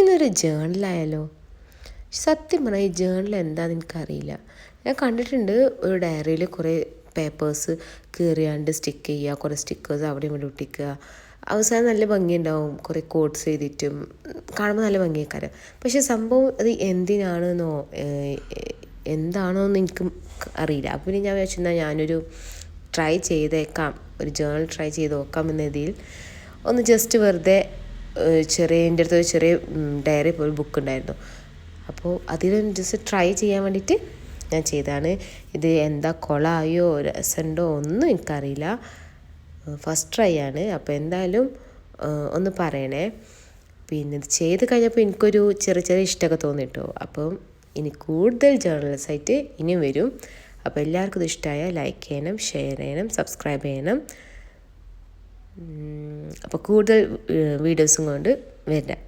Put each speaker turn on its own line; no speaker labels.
ഇന്നൊരു ജേണലായാലോ? സത്യം പറഞ്ഞാൽ ഈ ജേണൽ എന്താണെന്ന് എനിക്കറിയില്ല. ഞാൻ കണ്ടിട്ടുണ്ട് ഒരു ഡയറിയിൽ കുറേ പേപ്പേഴ്സ് കീറിയാണ്ട് സ്റ്റിക്ക് ചെയ്യുക, കുറേ സ്റ്റിക്കേഴ്സ് അവിടെ ഇവിടെ ഒട്ടിക്കുക. അവസാനം നല്ല ഭംഗിയുണ്ടാവും, കുറേ കോട്ട്സ് എഴുതിയിട്ടും കാണുമ്പോൾ നല്ല ഭംഗിയേക്കാരം. പക്ഷേ സംഭവം അത് എന്തിനാണെന്നോ എന്താണോ എന്ന് എനിക്ക് അറിയില്ല. അപ്പോൾ പിന്നെ ഞാൻ വിചാരിച്ചെന്നാൽ ഞാനൊരു ട്രൈ ചെയ്തേക്കാം, ഒരു ജേണൽ ട്രൈ ചെയ്ത് നോക്കാം എന്ന രീതിയിൽ ഒന്ന് ജസ്റ്റ് വെറുതെ എൻ്റെ അടുത്ത് ഒരു ചെറിയ ഡയറി പോലെ ബുക്ക് ഉണ്ടായിരുന്നു. അപ്പോൾ അതിലൊന്ന് ജസ്റ്റ് ട്രൈ ചെയ്യാൻ വേണ്ടിയിട്ട് ഞാൻ ചെയ്തതാണ്. ഇത് എന്താ കൊളായോ രസമുണ്ടോ ഒന്നും എനിക്കറിയില്ല, ഫസ്റ്റ് ട്രൈ ആണ്. അപ്പോൾ എന്തായാലും ഒന്ന് പറയണേ. പിന്നെ ഇത് ചെയ്ത് കഴിഞ്ഞപ്പോൾ എനിക്കൊരു ചെറിയ ചെറിയ ഇഷ്ടമൊക്കെ തോന്നിട്ടോ. അപ്പം ഇനി കൂടുതൽ ജേർണൽസായിട്ട് ഇനിയും വരും. അപ്പോൾ എല്ലാവർക്കും ഇത് ഇഷ്ടമായാൽ ലൈക്ക് ചെയ്യണം, ഷെയർ ചെയ്യണം, സബ്സ്ക്രൈബ് ചെയ്യണം. അപ്പോൾ കൂടുതൽ വീഡിയോസും കൊണ്ട് വരാം.